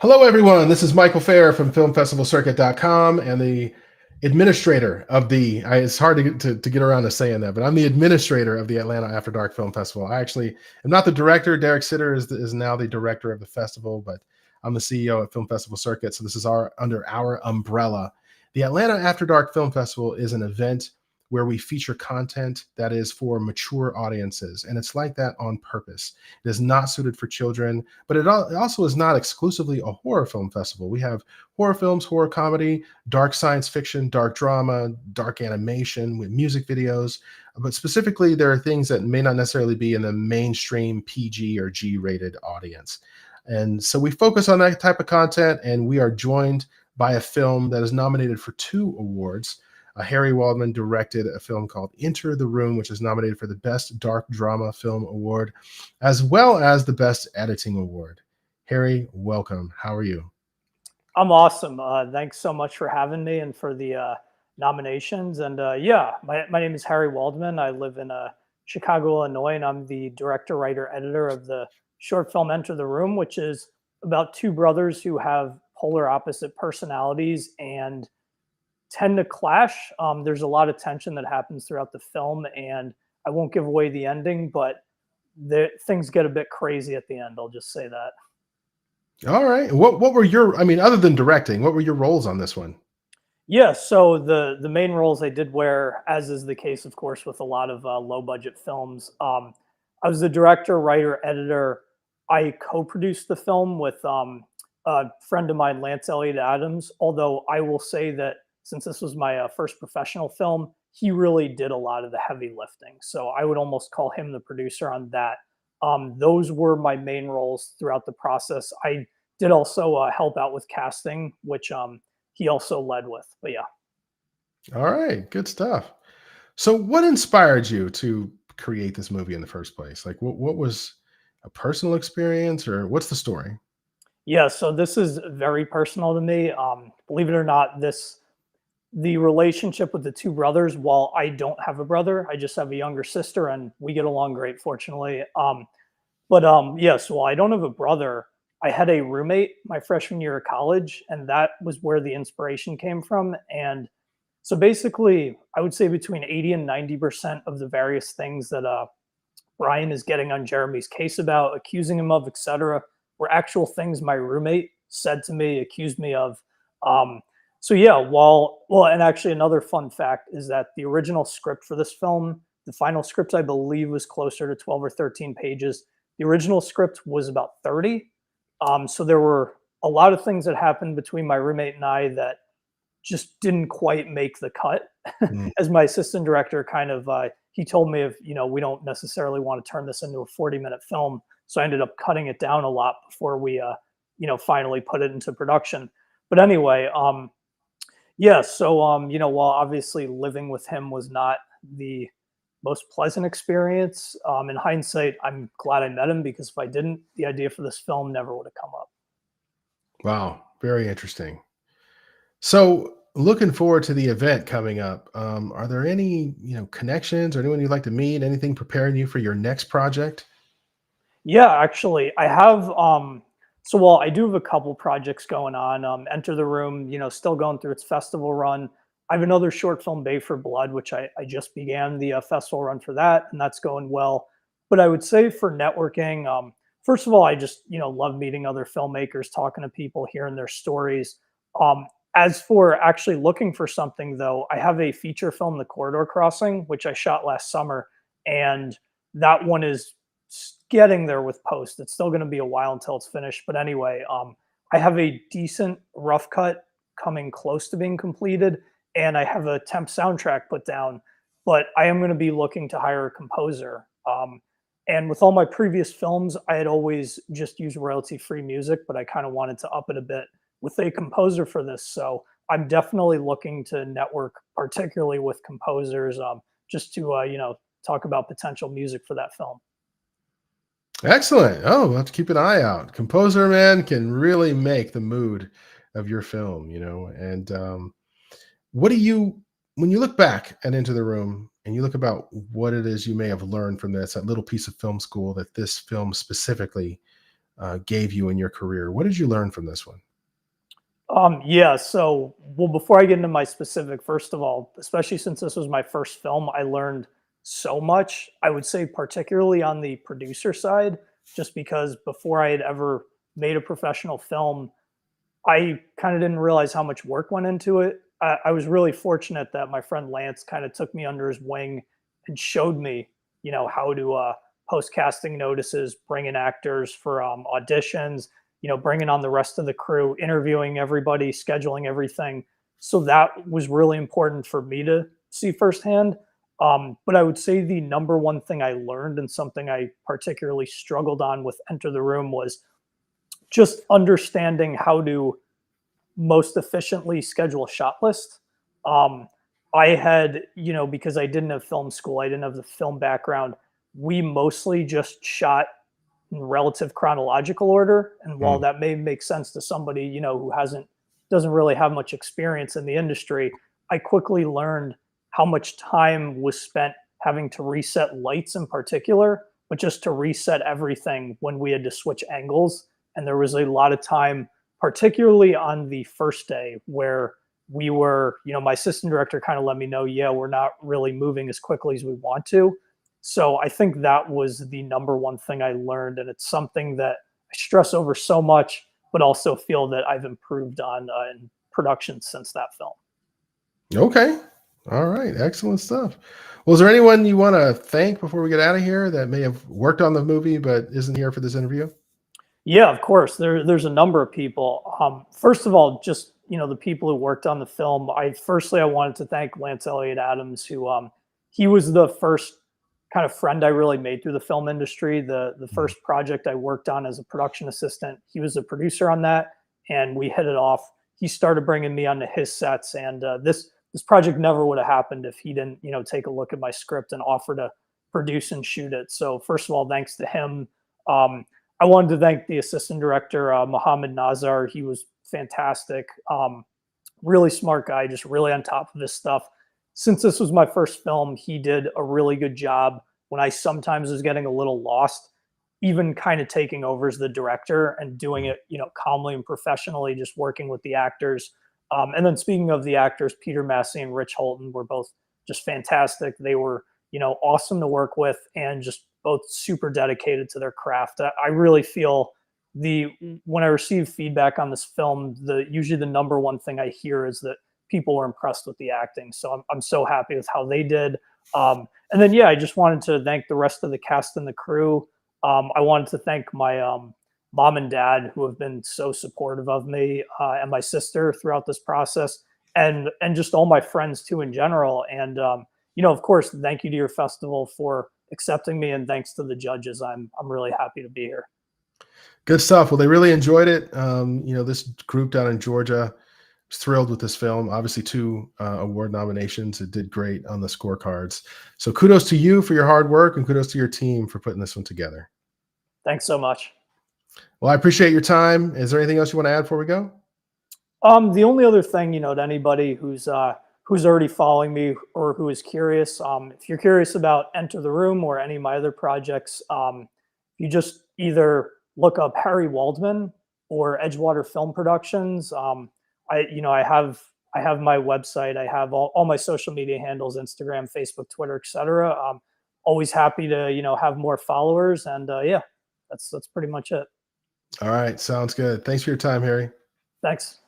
Hello, everyone. This is Michael Fair from FilmFestivalCircuit.com and the administrator of it's hard to get around to saying that, but I'm the administrator of the Atlanta After Dark Film Festival. I actually am not the director. Derek Sitter is now the director of the festival, but I'm the CEO at Film Festival Circuit. So this is under our umbrella. The Atlanta After Dark Film Festival is an event where we feature content that is for mature audiences. And it's like that on purpose. It is not suited for children, but it also is not exclusively a horror film festival. We have horror films, horror comedy, dark science fiction, dark drama, dark animation with music videos. But specifically, there are things that may not necessarily be in the mainstream PG or G rated audience. And so we focus on that type of content, and we are joined by a film that is nominated for 2 awards. Harry Waldman directed a film called Enter the Room, which is nominated for the Best Dark Drama Film Award, as well as the Best Editing Award. Harry, welcome. How are you? I'm awesome. Thanks so much for having me and for the nominations. And yeah, my name is Harry Waldman. I live in Chicago, Illinois, and I'm the director, writer, editor of the short film Enter the Room, which is about 2 brothers who have polar opposite personalities and tend to clash. There's a lot of tension that happens throughout the film, and I won't give away the ending, but things get a bit crazy at the end. I'll just say that. All right. What were other than directing, what were your roles on this one? Yeah, so the main roles I did wear, as is the case, of course, with a lot of low budget films. I was the director, writer, editor. I co-produced the film with a friend of mine, Lance Elliott Adams. Although I will say that since this was my first professional film, he really did a lot of the heavy lifting. So I would almost call him the producer on that. Those were my main roles throughout the process. I did also help out with casting, which he also led with. But yeah. All right. Good stuff. So what inspired you to create this movie in the first place? Like what was a personal experience, or what's the story? Yeah, so this is very personal to me. Believe it or not, the relationship with the 2 brothers, while I don't have a brother, I just have a younger sister, and we get along great, fortunately. Yeah, so while I don't have a brother, I had a roommate my freshman year of college, and that was where the inspiration came from. And so basically, I would say between 80 and 90% of the various things that Brian is getting on Jeremy's case about, accusing him of, etc., were actual things my roommate said to me, accused me of. So yeah, and actually another fun fact is that the original script for this film, the final script I believe was closer to 12 or 13 pages. The original script was about 30. So there were a lot of things that happened between my roommate and I that just didn't quite make the cut. Mm. As my assistant director kind of, he told me, if we don't necessarily want to turn this into a 40-minute film. So I ended up cutting it down a lot before we, finally put it into production. But anyway, yeah, so while obviously living with him was not the most pleasant experience, in hindsight, I'm glad I met him, because if I didn't, the idea for this film never would have come up. Wow, very interesting. So, looking forward to the event coming up. Are there any, connections or anyone you'd like to meet? Anything preparing you for your next project? Yeah, actually, I have. So while I do have a couple projects going on, Enter the Room, still going through its festival run. I have another short film, Bay for Blood, which I just began the festival run for that, and that's going well. But I would say for networking, first of all, I just love meeting other filmmakers, talking to people, hearing their stories. As for actually looking for something, though, I have a feature film, The Corridor Crossing, which I shot last summer, and that one is getting there with post. It's still going to be a while until it's finished. But anyway, I have a decent rough cut coming close to being completed, and I have a temp soundtrack put down. But I am going to be looking to hire a composer. And with all my previous films, I had always just used royalty-free music, but I kind of wanted to up it a bit with a composer for this. So I'm definitely looking to network, particularly with composers, just to talk about potential music for that film. Excellent. Oh, we'll have to keep an eye out. Composer, man, can really make the mood of your film, And what do you, when you look back and Into the Room and you look about what it is you may have learned from this, that little piece of film school that this film specifically gave you in your career. What did you learn from this one? Yeah, so well, before I get into my specific, first of all, especially since this was my first film, I learned so much. I would say particularly on the producer side, just because before I had ever made a professional film, I kind of didn't realize how much work went into it. I was really fortunate that my friend Lance kind of took me under his wing and showed me, how to post casting notices, bring in actors for auditions, bringing on the rest of the crew, interviewing everybody, scheduling everything. So that was really important for me to see firsthand. But I would say the number one thing I learned and something I particularly struggled on with Enter the Room was just understanding how to most efficiently schedule a shot list. Um, I had, because I didn't have film school, I didn't have the film background. We mostly just shot in relative chronological order. And while Mm. that may make sense to somebody, who doesn't really have much experience in the industry, I quickly learned how much time was spent having to reset lights in particular, but just to reset everything when we had to switch angles. And there was a lot of time, particularly on the first day, where we were, my assistant director kind of let me know, yeah, we're not really moving as quickly as we want to. So I think that was the number one thing I learned. And it's something that I stress over so much, but also feel that I've improved on in production since that film. Okay. All right. Excellent stuff. Well, is there anyone you want to thank before we get out of here that may have worked on the movie but isn't here for this interview? Yeah, of course. There's a number of people. First of all, just the people who worked on the film. I wanted to thank Lance Elliott Adams, who he was the first kind of friend I really made through the film industry. The Mhm. first project I worked on as a production assistant, he was a producer on that, and we hit it off. He started bringing me onto his sets, and this project never would have happened if he didn't take a look at my script and offer to produce and shoot it. So first of all, thanks to him. Um, I wanted to thank the assistant director, Mohammed Nazar. He was fantastic. Really smart guy, just really on top of his stuff. Since this was my first film, he did a really good job when I sometimes was getting a little lost, even kind of taking over as the director and doing it, calmly and professionally, just working with the actors. And then speaking of the actors, Peter Massey and Rich Holton were both just fantastic. They were, awesome to work with and just both super dedicated to their craft. I really feel the when I receive feedback on this film, the usually the number one thing I hear is that people were impressed with the acting. So I'm so happy with how they did. And then yeah, I just wanted to thank the rest of the cast and the crew. I wanted to thank my mom and dad who have been so supportive of me and my sister throughout this process, and just all my friends too in general. And of course, thank you to your festival for accepting me, and thanks to the judges. I'm really happy to be here. Good stuff. Well, they really enjoyed it. This group down in Georgia was thrilled with this film. Obviously, two award nominations. It did great on the scorecards. So kudos to you for your hard work and kudos to your team for putting this one together. Thanks so much. Well, I appreciate your time. Is there anything else you want to add before we go? The only other thing, to anybody who's already following me or who is curious, if you're curious about Enter the Room or any of my other projects, you just either look up Harry Waldman or Edgewater Film Productions. I have my website, I have all my social media handles, Instagram, Facebook, Twitter, etc. Always happy to have more followers, and yeah, that's pretty much it. All right. Sounds good. Thanks for your time, Harry. Thanks.